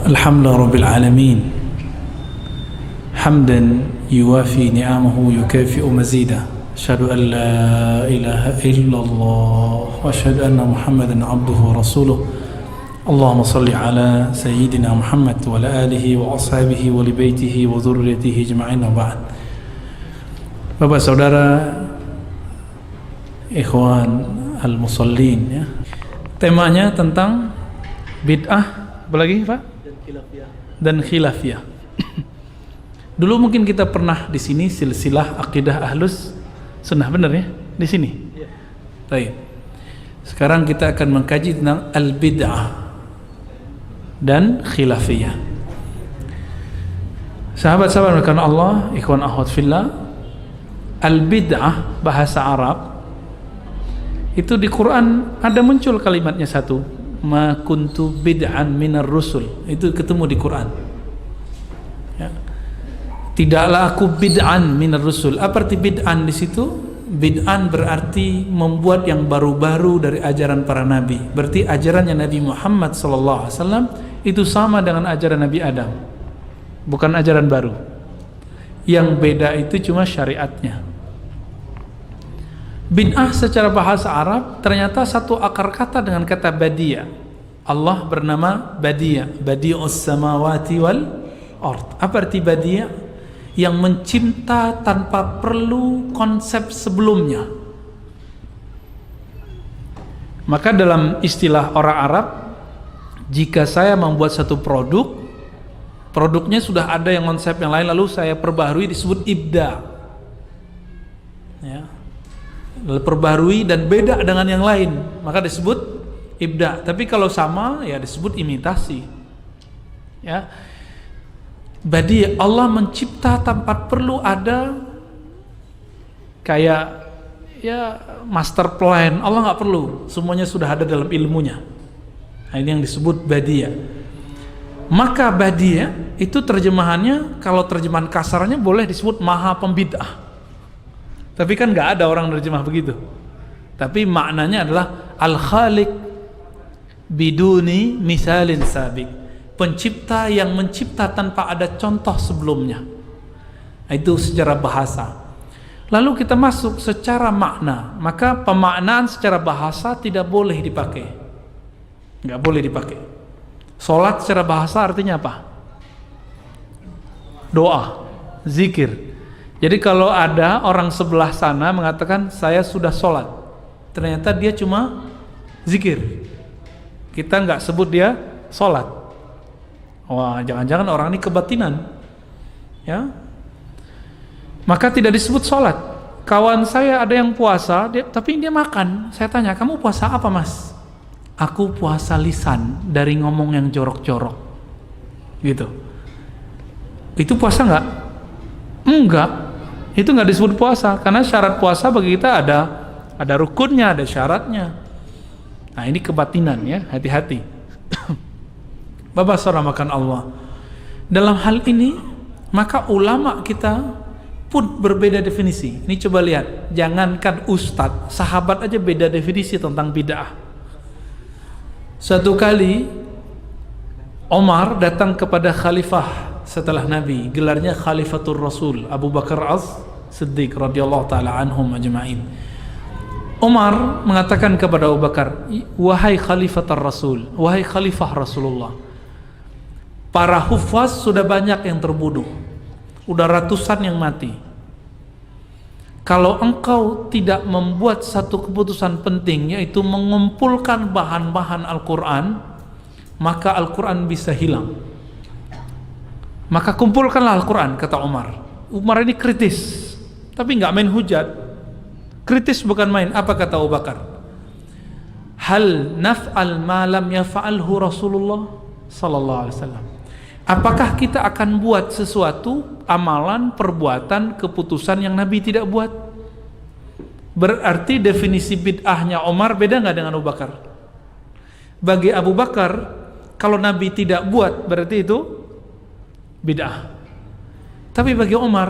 الحمد لله رب العالمين حمدا يوافي نعمه يكافئ مزيدا أشهد أن لا إله إلا الله وأشهد أن محمدا عبده ورسوله اللهم صل على سيدنا محمد وعلى آله وأصحابه ولبيته وذريته أجمعين وبعد. Bapak saudara ikhwan al-musallin ya. Temanya tentang bid'ah apa lagi Pak? Dan khilafiyah. Dulu mungkin kita pernah di sini silsilah akidah ahlus sunnah, benar ya? Di sini. Baik. Sekarang kita akan mengkaji tentang al-bid'ah dan khilafiyah. Sahabat-sahabat rekan Allah, ikhwan akhwat fillah, al-bid'ah bahasa Arab itu di Quran ada muncul kalimatnya satu, ma kuntu bid'an minar rusul, itu ketemu di Quran ya. Tidaklah aku bid'an minar rusul. Apa arti bid'an di situ? Bid'an berarti membuat yang baru-baru dari ajaran para nabi. Berarti ajarannya Nabi Muhammad SAW itu sama dengan ajaran Nabi Adam, bukan ajaran baru. Yang beda itu cuma syariatnya. Bid'ah secara bahasa Arab ternyata satu akar kata dengan kata badia. Allah bernama badia, badi'us samawati wal ard. Apa arti badia? Yang mencipta tanpa perlu konsep sebelumnya. Maka dalam istilah orang Arab, jika saya membuat satu produk, produknya sudah ada yang konsep yang lain lalu saya perbaharui, disebut ibda ya. Perbaharui dan beda dengan yang lain maka disebut ibda. Tapi kalau sama ya disebut imitasi ya. Badi, Allah mencipta tanpa perlu ada kayak ya master plan. Allah nggak perlu, semuanya sudah ada dalam ilmunya. Nah, ini yang disebut badia. Maka badia itu terjemahannya, kalau terjemahan kasarnya boleh disebut maha pembid'ah. Tapi kan nggak ada orang terjemah begitu. Tapi maknanya adalah al-khaliq biduni misalin sabiq, pencipta yang mencipta tanpa ada contoh sebelumnya. Itu secara bahasa. Lalu kita masuk secara makna. Maka pemaknaan secara bahasa tidak boleh dipakai, nggak boleh dipakai. Sholat secara bahasa artinya apa? Doa, zikir. Jadi kalau ada orang sebelah sana mengatakan saya sudah sholat, ternyata dia cuma zikir, kita nggak sebut dia sholat. Wah, jangan-jangan orang ini kebatinan ya, maka tidak disebut sholat. Kawan saya ada yang puasa tapi dia makan. Saya tanya, kamu puasa apa mas? Aku puasa lisan, dari ngomong yang jorok-jorok gitu. Itu puasa nggak? Enggak. Itu nggak disebut puasa, karena syarat puasa bagi kita ada rukunnya, ada syaratnya. Nah ini kebatinan ya, hati-hati. Bapak saudara makan Allah. Dalam hal ini maka ulama kita pun berbeda definisi. Ini coba lihat, jangankan ustadz, sahabat aja beda definisi tentang bid'ah. Suatu kali Omar datang kepada khalifah setelah Nabi, gelarnya Khalifatul Rasul Abu Bakar As-Siddiq radhiyallahu taala anhum ajma'in. Umar mengatakan kepada Abu Bakar, wahai Khalifatul Rasul, wahai Khalifah Rasulullah, para hufaz sudah banyak yang terbunuh, udah ratusan yang mati. Kalau engkau tidak membuat satu keputusan penting, yaitu mengumpulkan bahan-bahan Al-Quran, maka Al-Quran bisa hilang. Maka kumpulkanlah Al-Quran, kata Umar. Umar ini kritis, tapi nggak main hujat. Kritis bukan main. Apa kata Abu Bakar? Hal naf'al ma lam yaf'alhu Rasulullah sallallahu alaihi wasallam. Apakah kita akan buat sesuatu amalan, perbuatan, keputusan yang Nabi tidak buat? Berarti definisi bid'ahnya Umar beda nggak dengan Abu Bakar? Bagi Abu Bakar, kalau Nabi tidak buat berarti itu bid'ah. Tapi bagi Umar,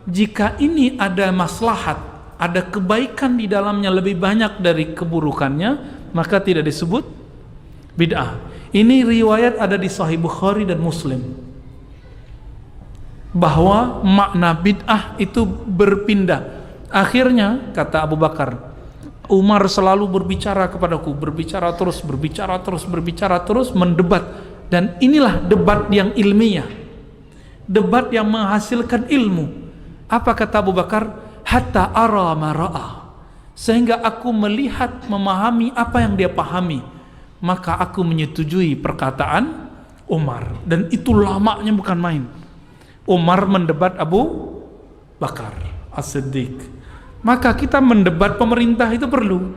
jika ini ada maslahat, ada kebaikan di dalamnya lebih banyak dari keburukannya, maka tidak disebut bid'ah. Ini riwayat ada di Sahih Bukhari dan Muslim, bahwa makna bid'ah itu berpindah. Akhirnya kata Abu Bakar, Umar selalu berbicara kepadaku, berbicara terus, mendebat. Dan inilah debat yang ilmiah, debat yang menghasilkan ilmu. Apa kata Abu Bakar? Hatta ara ma ra'a, sehingga aku melihat, memahami apa yang dia pahami, maka aku menyetujui perkataan Umar. Dan itu lamanya bukan main. Umar mendebat Abu Bakar As-Siddiq. Maka kita mendebat pemerintah itu perlu,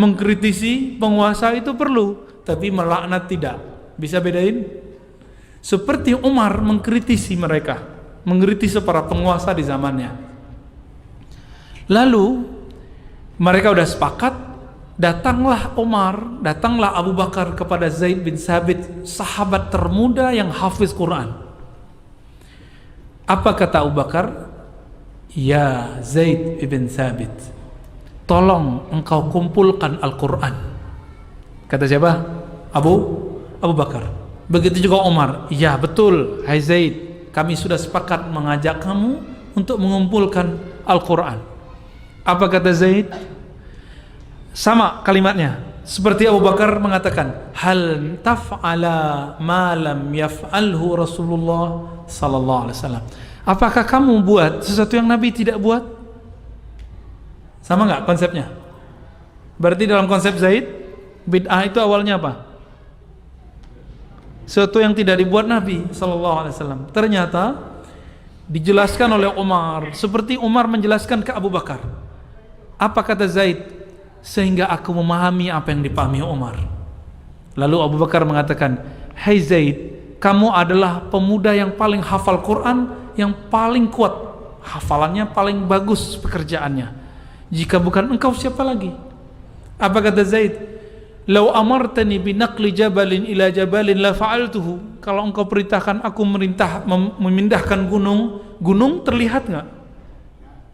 mengkritisi penguasa itu perlu, tapi melaknat tidak. Bisa bedain? Seperti Umar mengkritisi mereka, mengkritisi para penguasa di zamannya. Lalu mereka udah sepakat, datanglah Umar, datanglah Abu Bakar kepada Zaid bin Sabit, sahabat termuda yang hafiz Quran. Apa kata Abu Bakar? Ya Zaid bin Sabit, tolong engkau kumpulkan Al-Quran. Kata siapa? Abu Bakar. Begitu juga Umar. Ya betul, hai Zaid, kami sudah sepakat mengajak kamu untuk mengumpulkan Al-Quran. Apa kata Zaid? Sama kalimatnya seperti Abu Bakar mengatakan, hal taf'ala ma lam yaf'alhu Rasulullah sallallahu alaihi wasallam. Apakah kamu buat sesuatu yang Nabi tidak buat? Sama nggak konsepnya? Berarti dalam konsep Zaid, bid'ah itu awalnya apa? Sesuatu yang tidak dibuat Nabi sallallahu alaihi wasallam. Ternyata dijelaskan oleh Umar, seperti Umar menjelaskan ke Abu Bakar. Apa kata Zaid? Sehingga aku memahami apa yang dipahami Umar. Lalu Abu Bakar mengatakan, hai Zaid, kamu adalah pemuda yang paling hafal Quran, yang paling kuat hafalannya, paling bagus pekerjaannya. Jika bukan engkau siapa lagi? Apa kata Zaid? Lau amartani binaqli jabalin ila jabalin la fa'altuhu. Kalau engkau perintahkan aku memindahkan gunung terlihat nggak?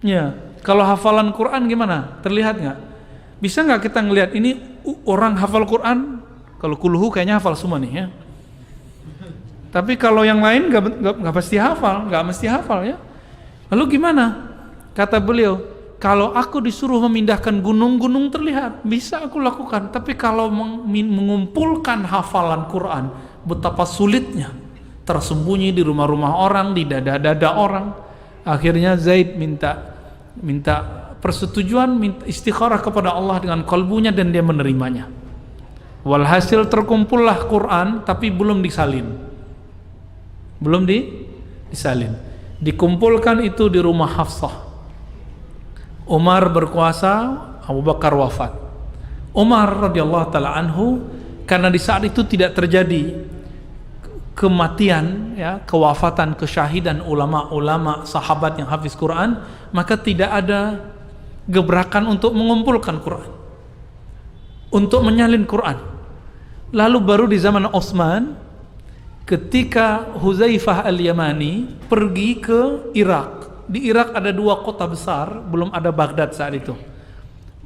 Ya, kalau hafalan Quran gimana? Terlihat nggak? Bisa nggak kita ngelihat ini orang hafal Quran? Kalau kulhu kayaknya hafal semua nih ya. Tapi kalau yang lain nggak pasti hafal, nggak mesti hafal ya. Lalu gimana? Kata beliau, kalau aku disuruh memindahkan gunung terlihat, bisa aku lakukan. Tapi kalau mengumpulkan hafalan Quran, betapa sulitnya, tersembunyi di rumah-rumah orang, di dada-dada orang. Akhirnya Zaid minta persetujuan, minta istikharah kepada Allah dengan kalbunya, dan dia menerimanya. Walhasil terkumpullah Quran, tapi belum disalin. Belum disalin. Dikumpulkan itu di rumah Hafsah. Umar berkuasa, Abu Bakar wafat. Umar radhiyallahu taala anhu, karena di saat itu tidak terjadi kematian ya, kewafatan, kesyahidan ulama-ulama sahabat yang hafiz Quran, maka tidak ada gebrakan untuk mengumpulkan Quran, untuk menyalin Quran. Lalu baru di zaman Utsman, ketika Huzaifah al-Yamani pergi ke Irak. Di Irak ada dua kota besar, belum ada Baghdad saat itu.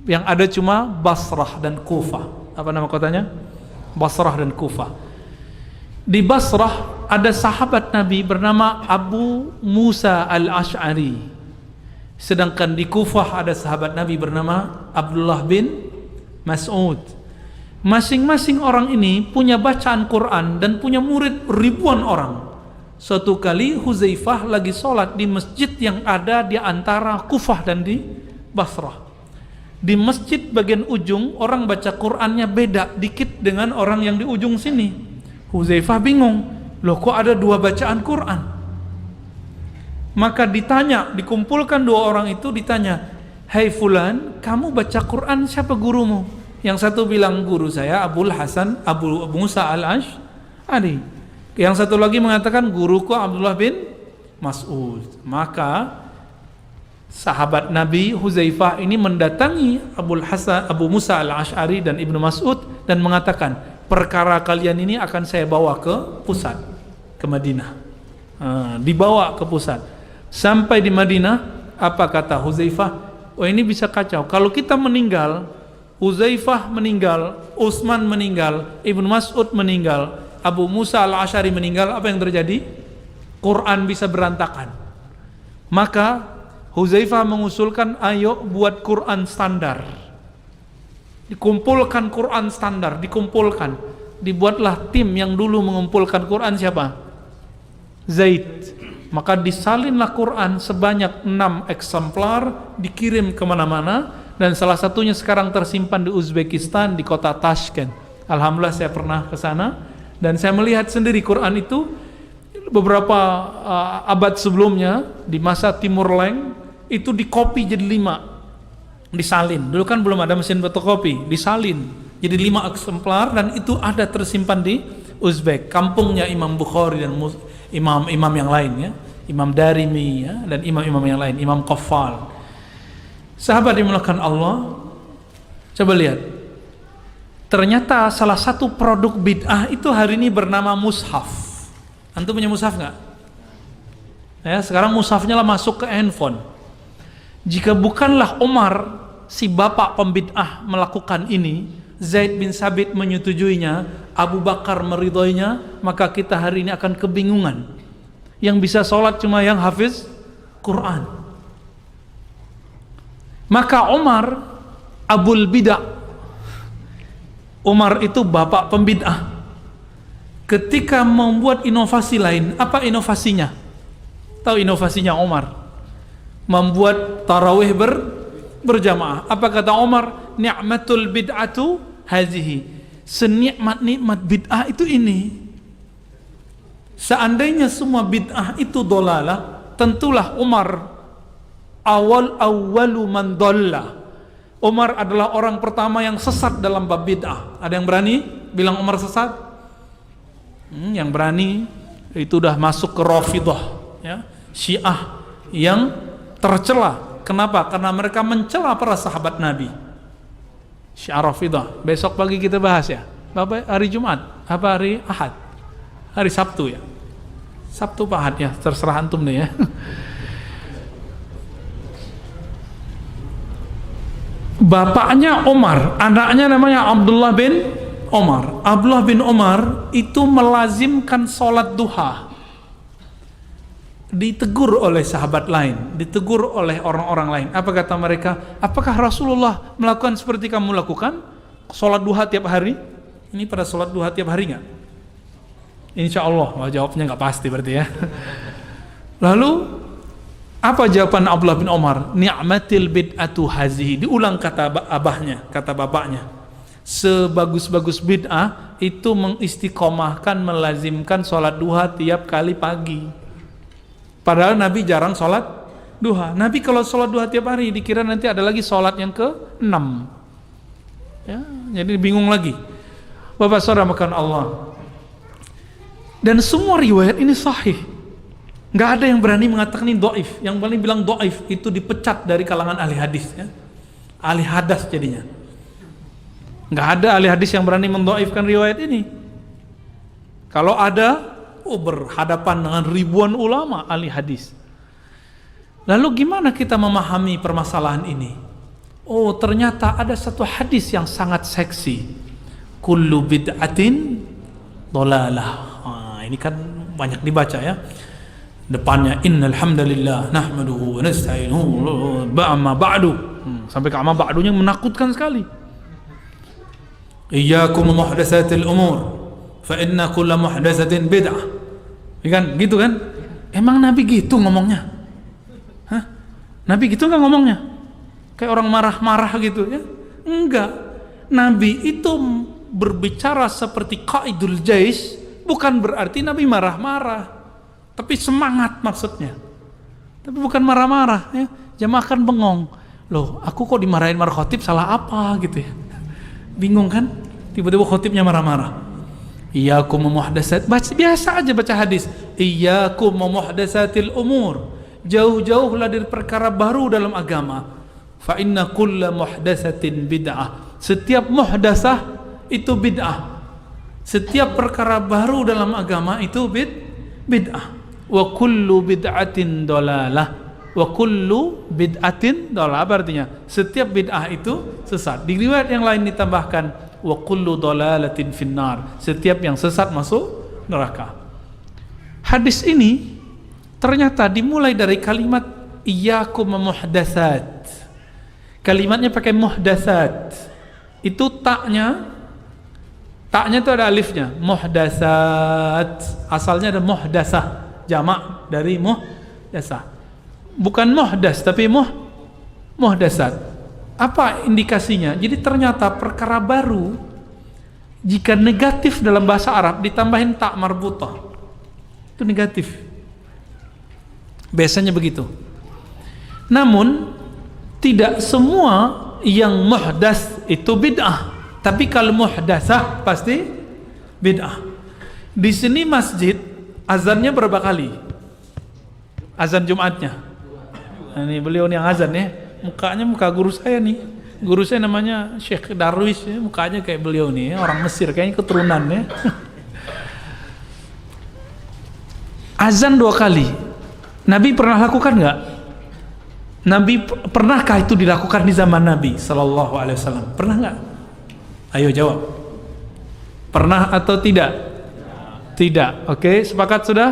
Yang ada cuma Basrah dan Kufah. Apa nama kotanya? Basrah dan Kufah. Di Basrah ada sahabat Nabi bernama Abu Musa al-Ash'ari. Sedangkan di Kufah ada sahabat Nabi bernama Abdullah bin Mas'ud. Masing-masing orang ini punya bacaan Quran dan punya murid ribuan orang. Suatu kali Huzaifah lagi sholat di masjid yang ada di antara Kufah dan di Basrah. Di masjid bagian ujung orang baca Qurannya beda dikit dengan orang yang di ujung sini. Huzaifah bingung, loh kok ada dua bacaan Quran? Maka ditanya, dikumpulkan dua orang itu, ditanya, hai fulan, kamu baca Quran siapa gurumu? Yang satu bilang guru saya Abu Musa al-Ash'ari. Yang satu lagi mengatakan guruku Abdullah bin Mas'ud. Maka sahabat Nabi Huzaifah ini mendatangi Abu Musa al-Ash'ari dan Ibnu Mas'ud dan mengatakan, perkara kalian ini akan saya bawa ke pusat, ke Madinah. Dibawa ke pusat. Sampai di Madinah, apa kata Huzaifah? Oh ini bisa kacau. Kalau kita meninggal, Uzaifah meninggal, Utsman meninggal, Ibnu Mas'ud meninggal, Abu Musa al-Asy'ari meninggal, apa yang terjadi? Quran bisa berantakan. Maka Huzaifah mengusulkan, ayo buat Quran standar. Dikumpulkan Quran standar, dikumpulkan. Dibuatlah tim yang dulu mengumpulkan Quran siapa? Zaid. Maka disalinlah Quran sebanyak 6 eksemplar, dikirim kemana-mana, dan salah satunya sekarang tersimpan di Uzbekistan, di kota Tashkent. Alhamdulillah saya pernah ke sana dan saya melihat sendiri Quran itu beberapa abad sebelumnya di masa Timur Leng itu dikopi jadi 5, disalin. Dulu kan belum ada mesin fotokopi, disalin jadi 5 eksemplar dan itu ada tersimpan di Uzbek, kampungnya Imam Bukhari dan imam-imam yang lain ya, Imam Darimi ya, dan imam-imam yang lain, Imam Qaffal. Sahabat dimulakan Allah, coba lihat. Ternyata salah satu produk bid'ah itu hari ini bernama mushaf. Antum punya mushaf nggak? Ya, sekarang mushafnya lah masuk ke handphone. Jika bukanlah Umar, si bapak pembid'ah melakukan ini, Zaid bin Sabit menyetujuinya, Abu Bakar meridhoinya, maka kita hari ini akan kebingungan. Yang bisa sholat cuma yang hafiz Quran. Maka Umar, Abul Bid'ah, Umar itu bapak pembid'ah. Ketika membuat inovasi lain, apa inovasinya? Tahu inovasinya Umar? Membuat tarawih berjamaah. Apa kata Umar? Ni'matul bid'atu hazihi. Senikmat-nikmat bid'ah itu ini. Seandainya semua bid'ah itu dolalah, tentulah Umar awwalu man dhalla. Umar adalah orang pertama yang sesat dalam bab bid'ah. Ada yang berani bilang Umar sesat? Yang berani itu udah masuk ke Rafidhah ya, Syiah yang tercela. Kenapa? Karena mereka mencela para sahabat Nabi. Syiah Rafidhah. Besok pagi kita bahas ya. Bapak hari Jumat, apa hari Ahad? Hari Sabtu ya. Sabtu Pak Ahad ya, terserah antum deh ya. Bapaknya Umar, anaknya namanya Abdullah bin Umar. Abdullah bin Umar itu melazimkan sholat duha. Ditegur oleh sahabat lain, ditegur oleh orang-orang lain. Apa kata mereka? Apakah Rasulullah melakukan seperti kamu lakukan? Sholat duha tiap hari? Ini pada sholat duha tiap hari nggak? Insya Allah. Wah, jawabnya nggak pasti berarti ya. Lalu apa jawaban Abdullah bin Umar? Ni'matil bid'atu hazihi. Diulang kata abahnya, kata bapaknya. Sebagus-bagus bid'ah itu mengistiqomahkan, melazimkan sholat duha tiap kali pagi. Padahal Nabi jarang sholat duha. Nabi kalau sholat duha tiap hari dikira nanti ada lagi sholat yang ke-6 ya, jadi bingung lagi. Bapak saudara makan Allah. Dan semua riwayat ini sahih. Nggak ada yang berani mengatakan ini dhaif. Yang paling bilang dhaif itu dipecat dari kalangan ahli hadis ya. Ahli hadas jadinya. Nggak ada ahli hadis yang berani mendhaifkan riwayat ini. Kalau ada, berhadapan dengan ribuan ulama ahli hadis. Lalu gimana kita memahami permasalahan ini? Oh, ternyata ada satu hadis yang sangat seksi. Kullu bid'atin dhalalah. Ini kan banyak dibaca ya. Depannya innal hamdalillah nahmaduhu wa nasta'inuhu ba'ma ba'du. Sampai ke amma ba'dunya menakutkan sekali. Iyyakum muhdatsatil umur fa inna kulla muhdatsatin bid'ah. Kan gitu kan? Emang Nabi gitu ngomongnya? Hah? Nabi gitu enggak ngomongnya? Kayak orang marah-marah gitu ya? Enggak. Nabi itu berbicara seperti qaidul jais, bukan berarti Nabi marah-marah, tapi semangat maksudnya. Tapi bukan marah-marah ya. Jamaah kan bengong. Loh, aku kok dimarahin mar khotib, salah apa gitu ya? Bingung kan? Tiba-tiba khotibnya marah-marah. Iyyakum muhdatsat, biasa aja baca hadis. Iyyakum muhdatsatil umur. Jauh-jauhlah dari perkara baru dalam agama. Fa inna kulla muhdatsatin bid'ah. Setiap muhdatsah itu bid'ah. Setiap perkara baru dalam agama itu bid'ah. Wa kullu bid'atin dhalalah. wa kullu bid'atin dhalalah. Apa artinya? Setiap bid'ah itu sesat. Di riwayat yang lain ditambahkan wa kullu dhalalatin finnar. Setiap yang sesat masuk neraka. Hadis ini ternyata dimulai dari kalimat iyyakum muhdatsat. Kalimatnya pakai muhdatsat. Itu taknya itu ada alifnya. Muhdatsat. Asalnya ada muhdasah, jamak dari muhdasah. Bukan muhdas tapi muhdatsat. Apa indikasinya? Jadi ternyata perkara baru jika negatif dalam bahasa Arab ditambahin tak marbutah itu negatif. Biasanya begitu. Namun tidak semua yang muhdas itu bid'ah. Tapi kalau muhdasah pasti bid'ah. Di sini masjid azannya berapa kali? Azan Jumatnya. Nah, ini beliau nih yang azan ya. Mukanya muka guru saya nih. Guru saya namanya Syekh Darwis ya. Mukanya kayak beliau nih, orang Mesir kayaknya keturunan ya. Azan 2 kali. Nabi pernah lakukan nggak? Nabi pernahkah itu dilakukan di zaman Nabi Sallallahu Alaihi Wasallam? Pernah nggak? Ayo jawab. Pernah atau tidak? Tidak. Oke, sepakat sudah?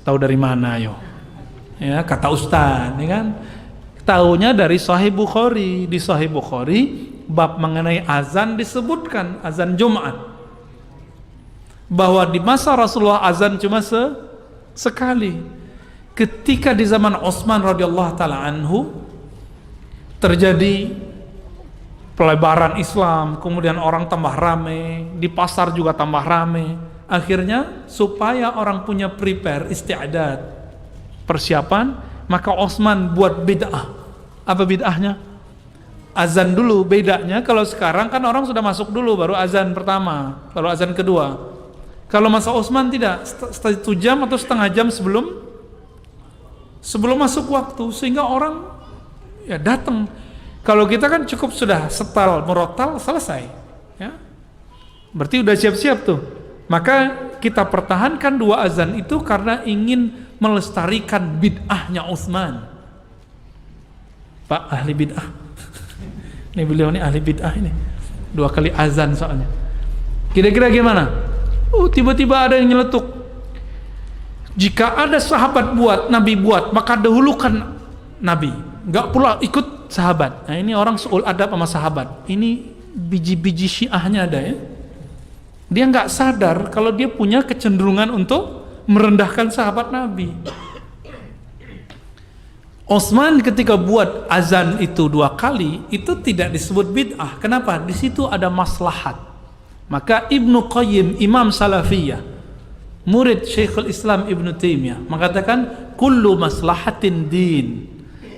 Tahu dari mana? Ayo. Ya, kata Ustaz, ya kan? Tahunya dari Sahih Bukhari. Di Sahih Bukhari bab mengenai azan disebutkan azan Jumat. Bahwa di masa Rasulullah azan cuma sekali. Ketika di zaman Utsman radhiyallahu taala anhu terjadi pelebaran Islam, kemudian orang tambah rame, di pasar juga tambah rame. Akhirnya supaya orang punya prepare, isti'dad, persiapan, maka Utsman buat bid'ah. Apa bid'ahnya? Azan dulu. Bedanya kalau sekarang kan orang sudah masuk dulu baru azan pertama, baru azan kedua. Kalau masa Utsman tidak, 1 jam atau setengah jam sebelum masuk waktu, sehingga orang ya datang. Kalau kita kan cukup sudah setel merotal selesai ya, berarti udah siap-siap tuh. Maka kita pertahankan 2 azan itu karena ingin melestarikan bid'ahnya Utsman. Pak ahli bid'ah. Ini beliau ini ahli bid'ah ini. 2 kali azan soalnya. Kira-kira gimana? Tiba-tiba ada yang nyeletuk. Jika ada sahabat buat, Nabi buat, maka dahulukan Nabi. Enggak pula ikut sahabat. Nah, ini orang suul adab sama sahabat. Ini biji-biji Syiahnya ada ya. Dia enggak sadar kalau dia punya kecenderungan untuk merendahkan sahabat Nabi. Utsman ketika buat azan itu 2 kali, itu tidak disebut bid'ah. Kenapa? Di situ ada maslahat. Maka Ibnu Qayyim, Imam Salafiyah, murid Syekhul Islam Ibnu Taimiyah, mengatakan kullu maslahatin din.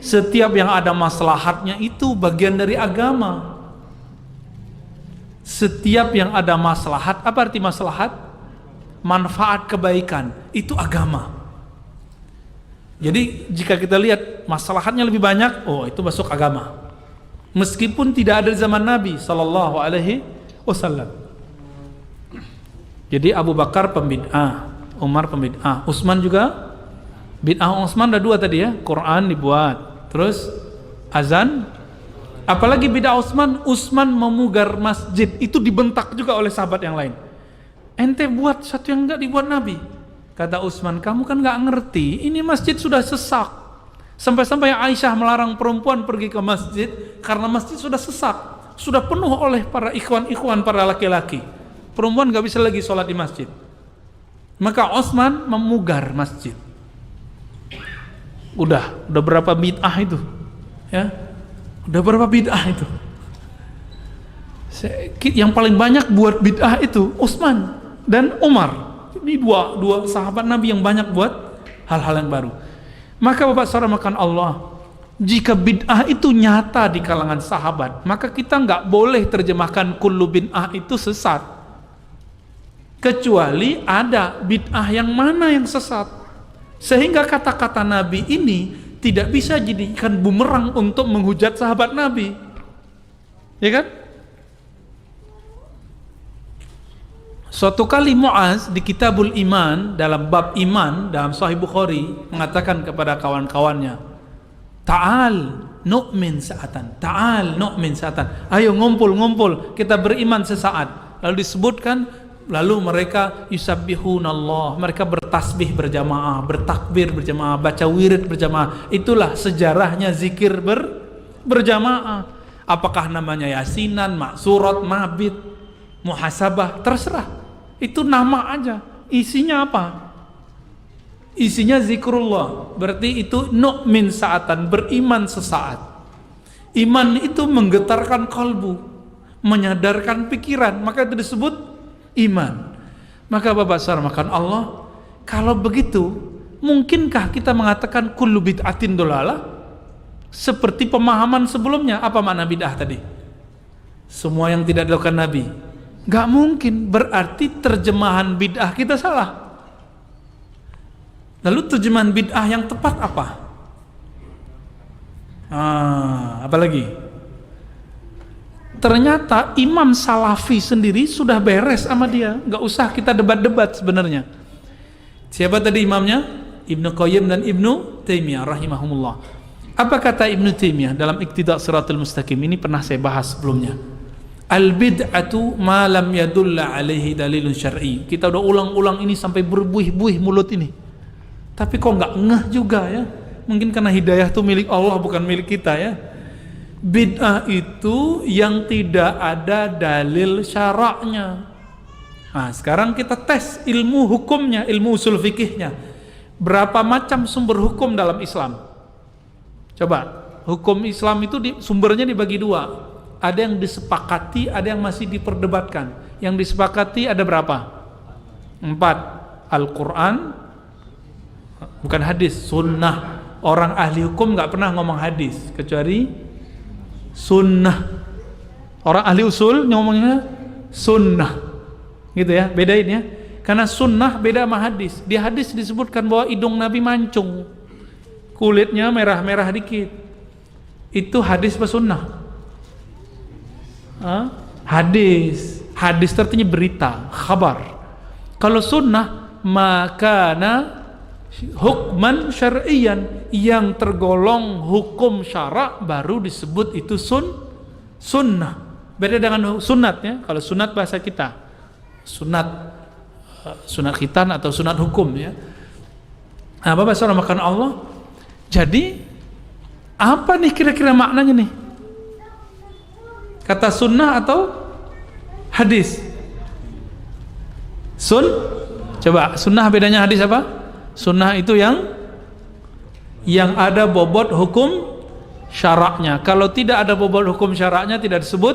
Setiap yang ada maslahatnya itu bagian dari agama. Setiap yang ada maslahat, apa arti maslahat? Manfaat kebaikan, itu agama. Jadi jika kita lihat maslahatnya lebih banyak, itu masuk agama. Meskipun tidak ada di zaman Nabi sallallahu alaihi wasallam. Jadi Abu Bakar pembid'ah, Umar pembid'ah, Utsman juga bid'ah. Utsman ada 2 tadi ya, Quran dibuat, terus azan. Apalagi bid'ah Utsman memugar masjid, itu dibentak juga oleh sahabat yang lain. Ente buat satu yang enggak dibuat Nabi. Kata Utsman, kamu kan enggak ngerti, ini masjid sudah sesak. Sampai-sampai Aisyah melarang perempuan pergi ke masjid karena masjid sudah sesak, sudah penuh oleh para ikhwan-ikhwan, para laki-laki. Perempuan gak bisa lagi sholat di masjid. Maka Utsman memugar masjid. Udah berapa bid'ah itu ya, udah berapa bid'ah itu. Yang paling banyak buat bid'ah itu Utsman dan Umar. Ini dua sahabat Nabi yang banyak buat hal-hal yang baru. Maka Bapak saudara makan Allah, jika bid'ah itu nyata di kalangan sahabat, maka kita nggak boleh terjemahkan kullu bid'ah itu sesat. Kecuali ada bid'ah yang mana yang sesat, sehingga kata-kata Nabi ini tidak bisa jadikan bumerang untuk menghujat sahabat Nabi, ya kan? Suatu kali Muaz di Kitabul Iman, dalam bab iman dalam Sahih Bukhari, mengatakan kepada kawan-kawannya, Ta'al nu'min sa'atan. Ta'al nu'min sa'atan. Ayo ngumpul, kita beriman sesaat. Lalu disebutkan, lalu mereka yusabbihunallah, mereka bertasbih berjamaah, bertakbir berjamaah, baca wirid berjamaah. Itulah sejarahnya zikir berjamaah. Apakah namanya yasinan, maksurat, mabit, muhasabah, terserah. Itu nama aja. Isinya apa? Isinya zikrullah. Berarti itu nu'min sa'atan, beriman sesaat. Iman itu menggetarkan kalbu, menyadarkan pikiran, maka itu disebut iman. Maka Bapak sarmakan Allah, kalau begitu mungkinkah kita mengatakan kullu bid'atin dolalah seperti pemahaman sebelumnya? Apa makna bid'ah tadi? Semua yang tidak dilakukan Nabi. Gak mungkin, berarti terjemahan bid'ah kita salah. Lalu terjemahan bid'ah yang tepat apa? Apa lagi? Ternyata Imam Salafi sendiri sudah beres sama dia, nggak usah kita debat-debat sebenarnya. Siapa tadi imamnya? Ibnu Qayyim dan Ibnu Taimiyah rahimahumullah. Apa kata Ibnu Taimiyah dalam Iqtida' Shiratal Mustaqim? Ini pernah saya bahas sebelumnya. Al bid'atu ma lam yadulla alaihi dalilun syar'i. Kita udah ulang-ulang ini sampai berbuih-buih mulut ini. Tapi kok nggak ngeh juga ya? Mungkin karena hidayah itu milik Allah, bukan milik kita ya. Bid'ah itu yang tidak ada dalil syaraknya. Nah, sekarang kita tes ilmu hukumnya, ilmu usul fikihnya. Berapa macam sumber hukum dalam Islam? Coba, hukum Islam itu sumbernya dibagi dua. Ada yang disepakati, ada yang masih diperdebatkan. Yang disepakati ada berapa? 4. Al-Quran, bukan hadis, sunnah. Orang ahli hukum nggak pernah ngomong hadis kecuali sunnah. Orang ahli usul ngomongnya sunnah, gitu ya, bedain ya. Karena sunnah beda sama hadis. Di hadis disebutkan bahwa hidung Nabi mancung, kulitnya merah-merah dikit. Itu hadis apa sunnah? Hadis. Hadis artinya berita, khabar. Kalau sunnah makana hukman syar'iyan, yang tergolong hukum syarak baru disebut itu sunnah. Beda dengan sunat ya. Kalau sunat bahasa kita, sunat khitan atau sunat hukum ya. Nah, Bapak saudara makan Allah. Jadi apa nih kira-kira maknanya nih? Kata sunnah atau hadis? Coba sunnah bedanya hadis apa? Sunnah itu yang ada bobot hukum syaraknya. Kalau tidak ada bobot hukum syaraknya tidak disebut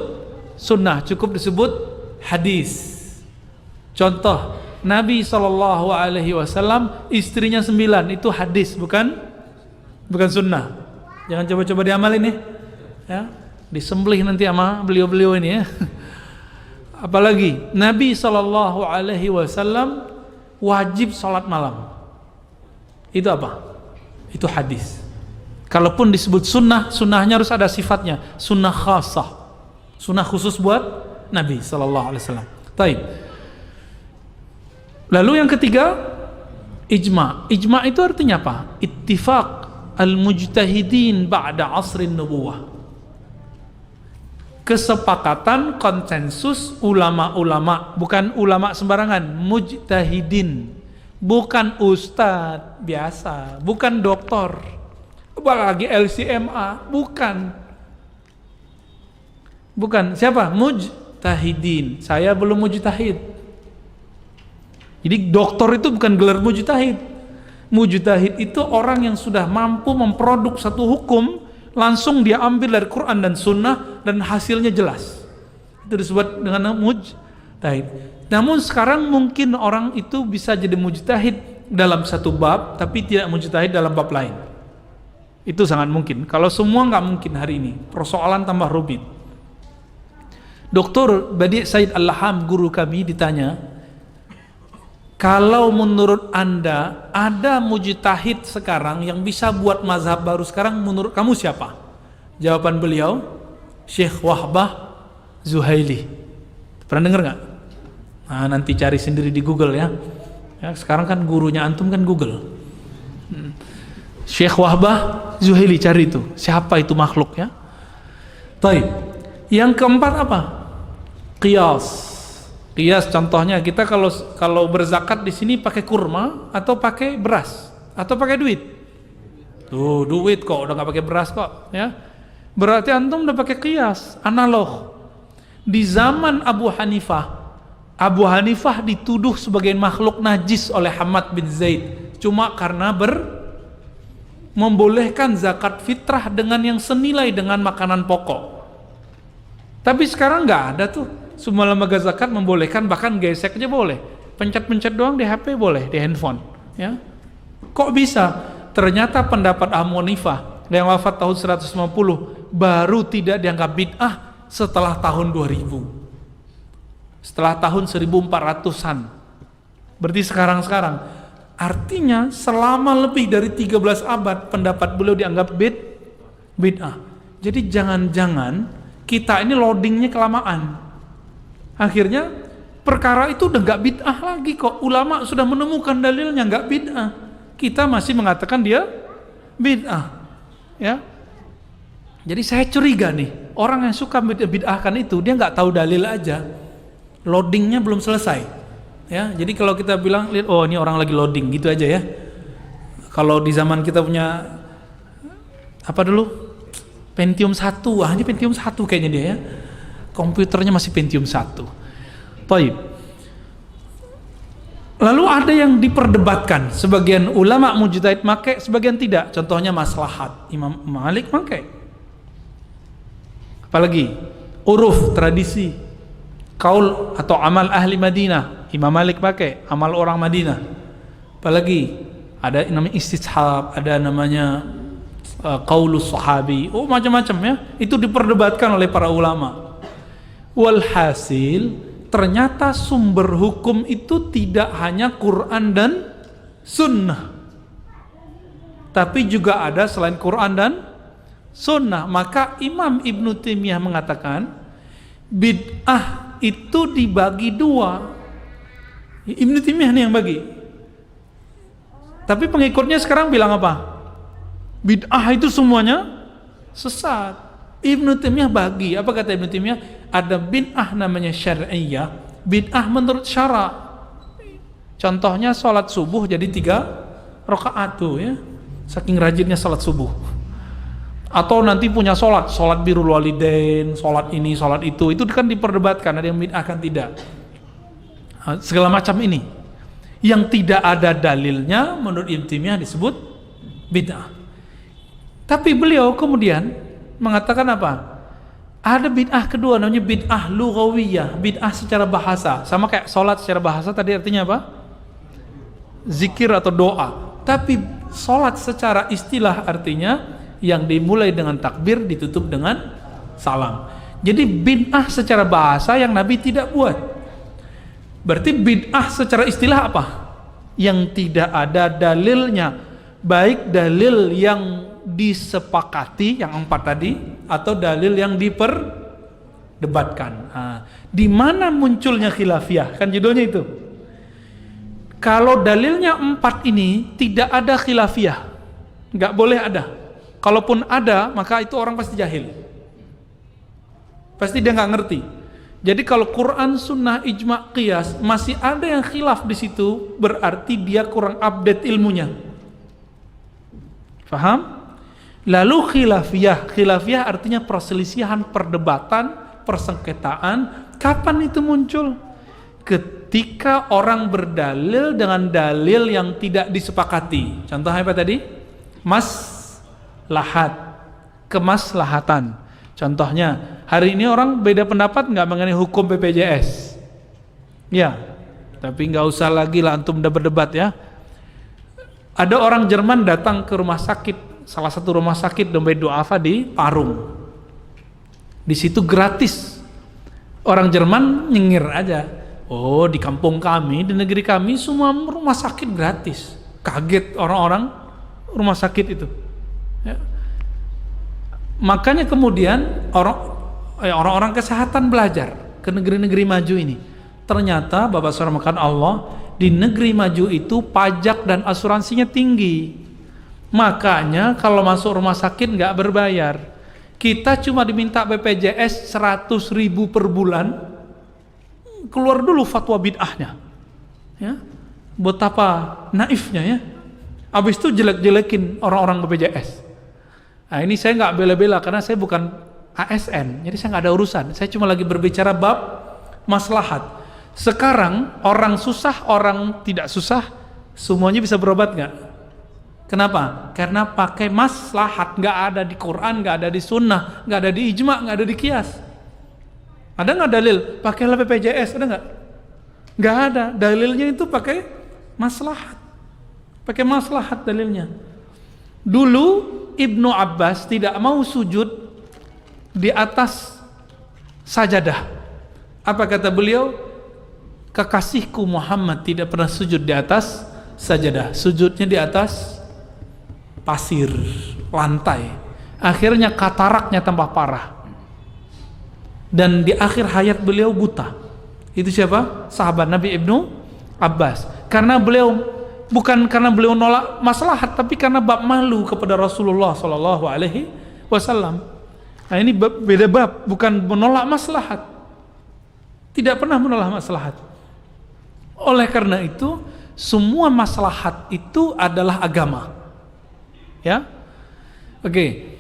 sunnah, cukup disebut hadis. Contoh, Nabi SAW istrinya 9, itu hadis, bukan sunnah. Jangan coba-coba diamalin nih ya. Disembelih nanti sama beliau-beliau ini ya. Apalagi Nabi SAW wajib sholat malam. Itu apa? Itu hadis. Kalaupun disebut sunnah, sunnahnya harus ada sifatnya. Sunnah khasah, sunnah khusus buat Nabi SAW. Taib. Lalu yang ketiga, ijma'. Ijma' itu artinya apa? Ittifaq al-mujtahidin ba'da asrin nubuwah. Kesepakatan, konsensus ulama-ulama, bukan ulama sembarangan, mujtahidin. Bukan ustadz biasa, bukan doktor, apalagi LCMA, bukan. Siapa? Mujtahidin. Saya belum mujtahid. Jadi doktor itu bukan gelar mujtahid. Mujtahid itu orang yang sudah mampu memproduk satu hukum, langsung dia ambil dari Quran dan Sunnah dan hasilnya jelas. Itu disebut dengan mujtahid. Namun sekarang mungkin orang itu bisa jadi mujtahid dalam satu bab, tapi tidak mujtahid dalam bab lain. Itu sangat mungkin. Kalau semua nggak mungkin hari ini, persoalan tambah rumit. Dr. Badi' Said Al-Laham, guru kami, ditanya, kalau menurut Anda ada mujtahid sekarang yang bisa buat mazhab baru sekarang, menurut kamu siapa? Jawaban beliau, Syekh Wahbah Zuhaili. Pernah dengar nggak? Nah, nanti cari sendiri di Google ya. Sekarang kan gurunya antum kan Google. Syekh Wahbah Zuhaili, cari itu. Siapa itu makhluk ya? Taib. Yang keempat apa? Qiyas. Qiyas contohnya kita kalau berzakat di sini pakai kurma atau pakai beras atau pakai duit. Tuh, duit kok udah nggak pakai beras kok, ya. Berarti antum udah pakai qiyas, analog. Di zaman Abu Hanifah dituduh sebagai makhluk najis oleh Hamad bin Zaid cuma karena membolehkan zakat fitrah dengan yang senilai dengan makanan pokok. Tapi sekarang nggak ada tuh, semua lembaga zakat membolehkan, bahkan gesek aja boleh, pencet-pencet doang di HP boleh, di handphone, ya. Kok bisa? Ternyata pendapat Abu Hanifah yang wafat tahun 150 baru tidak dianggap bid'ah setelah tahun 2000, setelah tahun 1400-an. Berarti sekarang artinya selama lebih dari 13 abad pendapat beliau dianggap bid'ah. Jadi jangan-jangan kita ini loadingnya kelamaan, akhirnya perkara itu udah gak bid'ah lagi kok. Ulama sudah menemukan dalilnya gak bid'ah, kita masih mengatakan dia bid'ah, ya. Jadi saya curiga nih, orang yang suka bid'ahkan itu dia gak tahu dalil aja, loadingnya belum selesai, ya. Jadi kalau kita bilang, lihat, oh ini orang lagi loading, gitu aja ya. Kalau di zaman kita punya apa dulu? Pentium 1, ini Pentium 1 kayaknya dia ya. Komputernya masih Pentium 1. Baik. Lalu ada yang diperdebatkan, sebagian ulama mujtahid make, sebagian tidak. Contohnya maslahat, Imam Malik make. Apalagi uruf, tradisi, kaul atau amal ahli Madinah, Imam Malik pakai, amal orang Madinah. Apalagi ada namanya istishab, ada namanya qaulus sahabi, macam-macam ya. Itu diperdebatkan oleh para ulama. Walhasil ternyata sumber hukum itu tidak hanya Quran dan Sunnah, tapi juga ada selain Quran dan Sunnah. Maka Imam Ibnu Taimiyah mengatakan bid'ah itu dibagi dua. Ibnu Taimiyah nih yang bagi, tapi pengikutnya sekarang bilang apa? Bid'ah itu semuanya sesat. Ibnu Taimiyah bagi, apa kata Ibnu Taimiyah? Ada bid'ah namanya syar'iyyah, bid'ah menurut syara'. Contohnya sholat subuh jadi 3 rakaat tuh ya, saking rajinnya sholat subuh. Atau nanti punya sholat birrul walidain, sholat ini, sholat itu kan diperdebatkan, ada yang bid'ah kan tidak. Segala macam ini yang tidak ada dalilnya menurut Ibnu Taimiyah disebut bid'ah. Tapi beliau kemudian mengatakan apa? Ada bid'ah kedua namanya bid'ah lughawiyah, bid'ah secara bahasa. Sama kayak sholat secara bahasa tadi artinya apa? Zikir atau doa. Tapi sholat secara istilah artinya yang dimulai dengan takbir ditutup dengan salam. Jadi bid'ah secara bahasa yang Nabi tidak buat. Berarti bid'ah secara istilah apa? Yang tidak ada dalilnya, baik dalil yang disepakati yang 4 tadi atau dalil yang diperdebatkan. Di mana munculnya khilafiyah? Kan judulnya itu. Kalau dalilnya 4 ini tidak ada khilafiyah, nggak boleh ada. Kalaupun ada, maka itu orang pasti jahil. Pasti dia nggak ngerti. Jadi kalau Quran, Sunnah, Ijma, Qiyas masih ada yang khilaf di situ, berarti dia kurang update ilmunya. Faham? Lalu khilafiyah artinya perselisihan, perdebatan, persengketaan. Kapan itu muncul? Ketika orang berdalil dengan dalil yang tidak disepakati. Contohnya apa tadi? Kemaslahatan. Contohnya, hari ini orang beda pendapat nggak mengenai hukum BPJS? Ya, tapi nggak usah lagi lah antum udah berdebat ya. Ada orang Jerman datang ke rumah sakit, salah satu rumah sakit Dompet Duafa di Parung. Di situ gratis. Orang Jerman nyengir aja. Oh, di kampung kami, di negeri kami semua rumah sakit gratis. Kaget orang-orang rumah sakit itu. Ya. Makanya kemudian orang-orang kesehatan belajar ke negeri-negeri maju ini. Ternyata Bapak Saudara makan Allah, di negeri maju itu pajak dan asuransinya tinggi. Makanya kalau masuk rumah sakit nggak berbayar. Kita cuma diminta BPJS 100.000 per bulan, keluar dulu fatwa bid'ahnya, ya. Betapa naifnya ya. Habis itu jelek-jelekin orang-orang BPJS. Nah ini saya nggak bela-bela karena saya bukan ASN, jadi saya nggak ada urusan. Saya cuma lagi berbicara bab maslahat. Sekarang orang susah, orang tidak susah, semuanya bisa berobat nggak? Kenapa? Karena pakai maslahat, nggak ada di Quran, nggak ada di Sunnah, nggak ada di ijma, nggak ada di kias. Ada nggak dalil? Pakailah BPJS, ada nggak? Nggak ada. Dalilnya itu pakai maslahat, pakai maslahat dalilnya. Dulu Ibnu Abbas tidak mau sujud di atas sajadah. Apa kata beliau? Kekasihku Muhammad tidak pernah sujud di atas sajadah, sujudnya di atas pasir, lantai. Akhirnya kataraknya tambah parah. Dan di akhir hayat beliau buta. Itu siapa? Sahabat Nabi Ibnu Abbas. Karena beliau, bukan karena beliau nolak maslahat, tapi karena bab malu kepada Rasulullah SAW. Nah ini beda bab, bukan menolak maslahat. Tidak pernah menolak maslahat. Oleh karena itu, semua maslahat itu adalah agama. Ya, oke.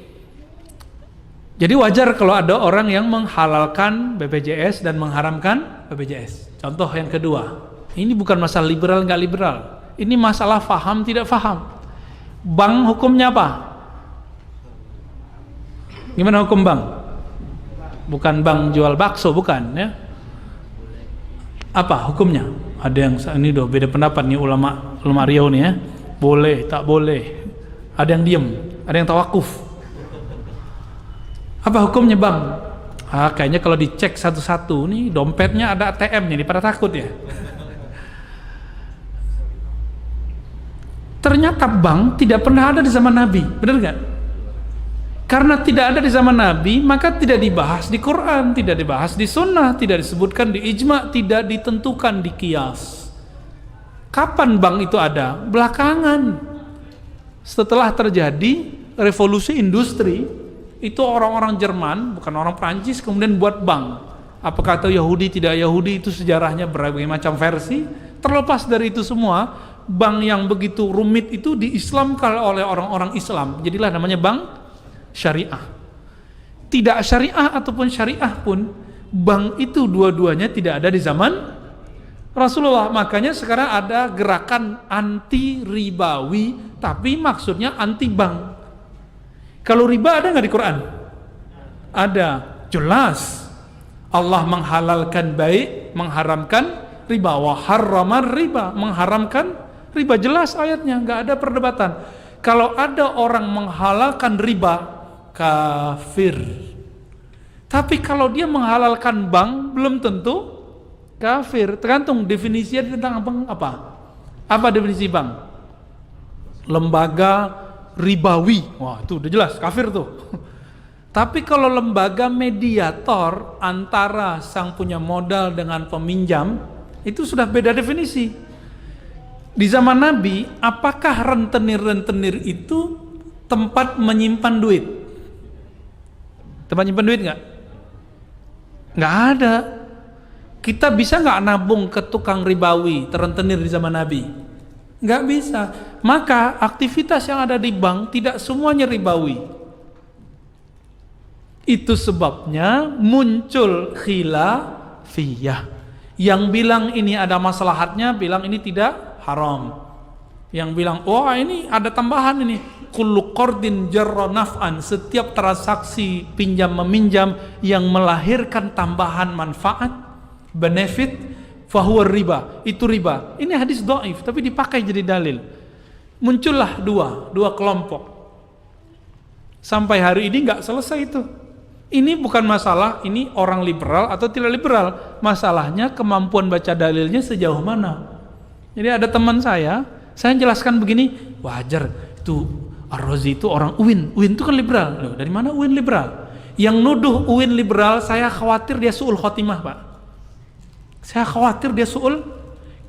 Jadi wajar kalau ada orang yang menghalalkan BPJS dan mengharamkan BPJS. Contoh yang kedua, ini bukan masalah liberal nggak liberal, ini masalah faham tidak faham. Bank hukumnya apa? Gimana hukum bank? Bukan bank jual bakso, bukan ya? Apa hukumnya? Ada yang ini beda pendapat nih ulama Riau nih ya. Boleh, tak boleh. Ada yang diam, ada yang tawakuf. Apa hukumnya bang? Kayaknya kalau dicek satu-satu nih dompetnya ada ATM-nya, pada takut ya. Ternyata bank tidak pernah ada di zaman Nabi, benar nggak? Karena tidak ada di zaman Nabi, maka tidak dibahas di Quran, tidak dibahas di Sunnah, tidak disebutkan di ijma, tidak ditentukan di qiyas. Kapan bank itu ada? Belakangan. Setelah terjadi revolusi industri, itu orang-orang Jerman, bukan orang Prancis, kemudian buat bank. Apakah itu Yahudi, tidak Yahudi, itu sejarahnya berbagai macam versi. Terlepas dari itu semua, bank yang begitu rumit itu diislamkan oleh orang-orang Islam. Jadilah namanya bank syariah. Tidak syariah ataupun syariah pun, bank itu dua-duanya tidak ada di zaman Rasulullah. Makanya sekarang ada gerakan anti ribawi, tapi maksudnya anti bank. Kalau riba ada nggak di Quran? Ada, jelas. Allah menghalalkan baik, mengharamkan riba. Wa harramar riba, mengharamkan riba, jelas ayatnya, nggak ada perdebatan. Kalau ada orang menghalalkan riba, kafir. Tapi kalau dia menghalalkan bank, belum tentu kafir. Tergantung definisinya tentang apa. Apa definisi bank? Lembaga ribawi. Wah, itu udah jelas kafir tuh. Tapi kalau lembaga mediator antara sang punya modal dengan peminjam, itu sudah beda definisi. Di zaman Nabi, apakah rentenir-rentenir itu tempat menyimpan duit? Tempat nyimpan duit nggak? Nggak ada. Kita bisa nggak nabung ke tukang ribawi, terentenir di zaman Nabi? Nggak bisa. Maka aktivitas yang ada di bank tidak semuanya ribawi. Itu sebabnya muncul khilafiyah. Yang bilang ini ada maslahatnya, bilang ini tidak haram. Yang bilang, oh ini ada tambahan ini. Kullu qardin jarra naf'an, setiap transaksi pinjam meminjam yang melahirkan tambahan manfaat, benefit, fahuwa riba, itu riba. Ini hadis dhaif tapi dipakai jadi dalil. Muncullah dua kelompok. Sampai hari ini nggak selesai itu. Ini bukan masalah ini orang liberal atau tidak liberal, masalahnya kemampuan baca dalilnya sejauh mana. Jadi ada teman saya jelaskan begini, wajar itu Ar-Razi itu orang UIN itu kan liberal. Loh, dari mana UIN liberal? Yang nuduh UIN liberal, saya khawatir dia su'ul khotimah, Pak. Saya khawatir dia su'ul,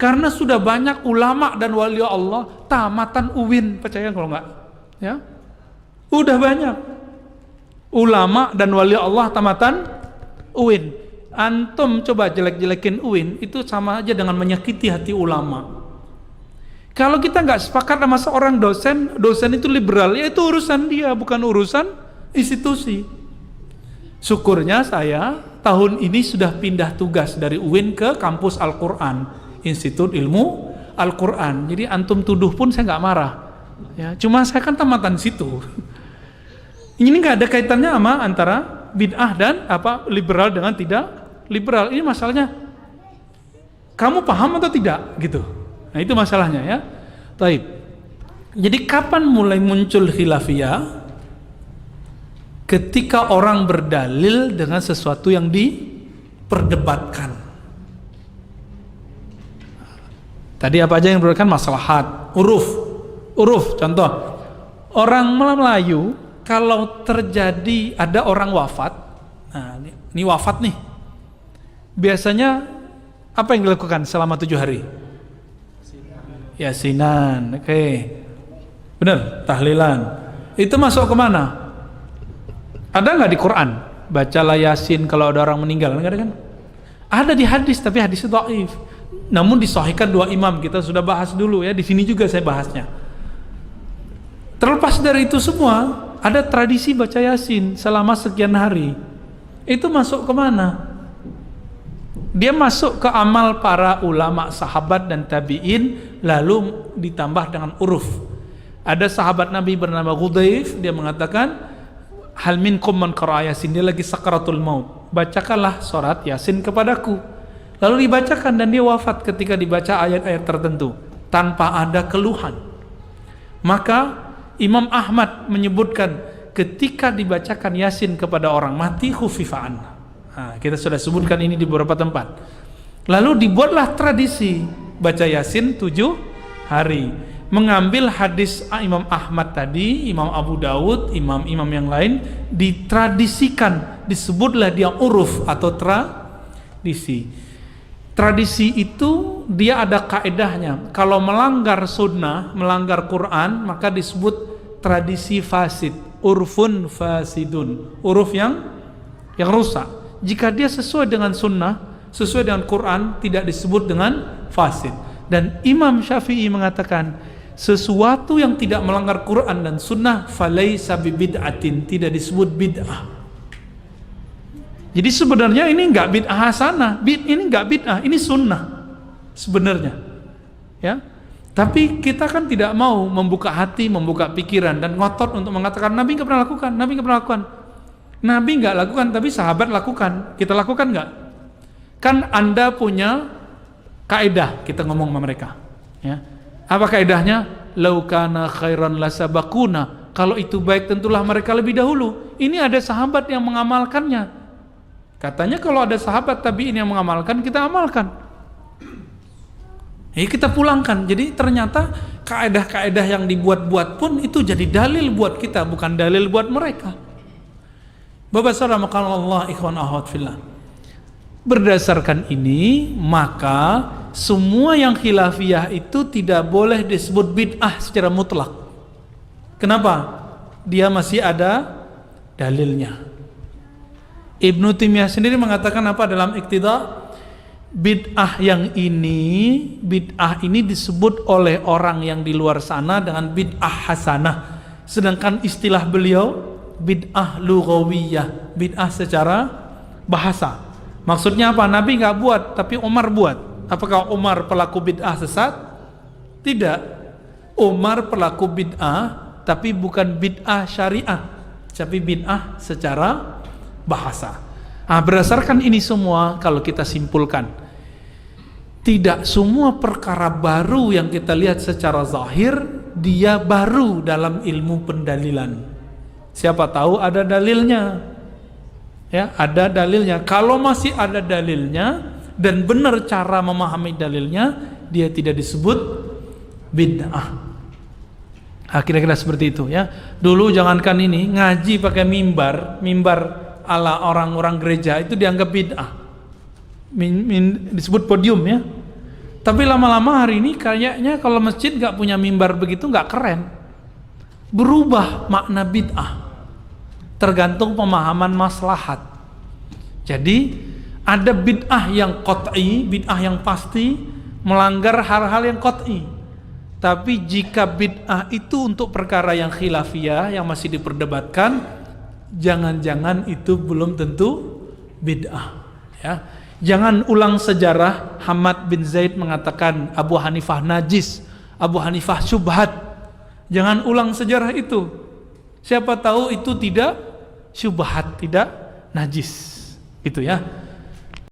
karena sudah banyak ulama dan wali Allah tamatan UIN, percaya kalau enggak? Ya, udah banyak ulama dan wali Allah tamatan UIN. Antum coba jelek-jelekin UIN, itu sama aja dengan menyakiti hati ulama. Kalau kita nggak sepakat sama seorang dosen itu liberal, ya itu urusan dia, bukan urusan institusi. Syukurnya saya tahun ini sudah pindah tugas dari UIN ke kampus Al-Quran, Institut Ilmu Al-Quran. Jadi antum tuduh pun saya nggak marah. Ya, cuma saya kan tamatan situ. Ini nggak ada kaitannya sama antara bid'ah dan liberal dengan tidak liberal. Ini masalahnya kamu paham atau tidak gitu. Nah itu masalahnya ya. Taib. Jadi kapan mulai muncul khilafiyah? Ketika orang berdalil dengan sesuatu yang diperdebatkan. Tadi apa aja yang diperdebatkan? Maslahat, uruf contoh. Orang Melayu kalau terjadi ada orang wafat, nah ini wafat nih, biasanya apa yang dilakukan selama 7 hari? Yasinan, oke. Benar, tahlilan. Itu masuk ke mana? Ada nggak di Quran? Bacalah Yasin kalau ada orang meninggal, nggak ada kan? Ada di hadis, tapi hadisnya dhaif. Namun disahihkan 2 imam, kita sudah bahas dulu ya. Di sini juga saya bahasnya. Terlepas dari itu semua, ada tradisi baca Yasin selama sekian hari. Itu masuk ke mana? Dia masuk ke amal para ulama, sahabat dan tabi'in, lalu ditambah dengan uruf. Ada sahabat Nabi bernama Hudzaif, dia mengatakan, hal minkum man qara'a Yasin, dia lagi sakaratul maut, bacakanlah surat Yasin kepadaku. Lalu dibacakan dan dia wafat ketika dibaca ayat-ayat tertentu tanpa ada keluhan. Maka Imam Ahmad menyebutkan ketika dibacakan Yasin kepada orang mati khufifa'an. Nah, kita sudah sebutkan ini di beberapa tempat. Lalu dibuatlah tradisi baca Yasin 7 hari. Mengambil hadis Imam Ahmad tadi, Imam Abu Daud, imam-imam yang lain, ditradisikan, disebutlah dia uruf atau tradisi. Tradisi itu dia ada kaedahnya. Kalau melanggar sunnah, melanggar Quran, maka disebut tradisi fasid, urfun fasidun, uruf yang rusak. Jika dia sesuai dengan sunnah, sesuai dengan Quran, tidak disebut dengan fasid. Dan Imam Syafi'i mengatakan, sesuatu yang tidak melanggar Quran dan sunnah falaisa bid'atin, tidak disebut bid'ah. Jadi sebenarnya ini enggak bid'ah hasanah, ini enggak bid'ah, ini sunnah sebenarnya. Ya. Tapi kita kan tidak mau membuka hati, membuka pikiran dan ngotot untuk mengatakan Nabi enggak pernah lakukan, Nabi enggak pernah lakukan. Nabi enggak lakukan tapi sahabat lakukan. Kita lakukan enggak? Kan Anda punya kaidah, kita ngomong sama mereka, ya. Apa kaidahnya? Lau kana khairan lasabaquna. Kalau itu baik tentulah mereka lebih dahulu. Ini ada sahabat yang mengamalkannya. Katanya kalau ada sahabat tabi'in yang mengamalkan, kita amalkan. Kita pulangkan. Jadi ternyata kaedah-kaedah yang dibuat-buat pun itu jadi dalil buat kita, bukan dalil buat mereka. Bapak saudara Allah ikhwan akhwat fillah. Berdasarkan ini, maka semua yang khilafiyah itu tidak boleh disebut bid'ah secara mutlak. Kenapa? Dia masih ada dalilnya. Ibnu Taimiyah sendiri mengatakan apa dalam Iqtida? Bid'ah ini disebut oleh orang yang di luar sana dengan bid'ah hasanah. Sedangkan istilah beliau bid'ah lughawiyah, bid'ah secara bahasa. Maksudnya apa? Nabi nggak buat, tapi Umar buat. Apakah Umar pelaku bid'ah sesat? Tidak. Umar pelaku bid'ah, tapi bukan bid'ah syariah, tapi bid'ah secara bahasa. Nah, berdasarkan ini semua, kalau kita simpulkan, tidak semua perkara baru yang kita lihat secara zahir, dia baru dalam ilmu pendalilan. Siapa tahu ada dalilnya. Ya, ada dalilnya. Kalau masih ada dalilnya dan benar cara memahami dalilnya, dia tidak disebut bid'ah. Kira-kira seperti itu ya. Dulu jangankan ini, ngaji pakai mimbar ala orang-orang gereja itu dianggap bid'ah. Disebut podium ya. Tapi lama-lama hari ini kayaknya kalau masjid nggak punya mimbar begitu nggak keren. berubah makna bid'ah tergantung pemahaman maslahat. Jadi ada bid'ah yang qat'i, bid'ah yang pasti melanggar hal-hal yang qat'i. Tapi jika bid'ah itu untuk perkara yang khilafiyah yang masih diperdebatkan, jangan-jangan itu belum tentu bid'ah, ya. Jangan ulang sejarah Hamad bin Zaid mengatakan Abu Hanifah najis, Abu Hanifah syubhat. Jangan ulang sejarah itu. Siapa tahu itu tidak syubhat, tidak najis. Gitu ya.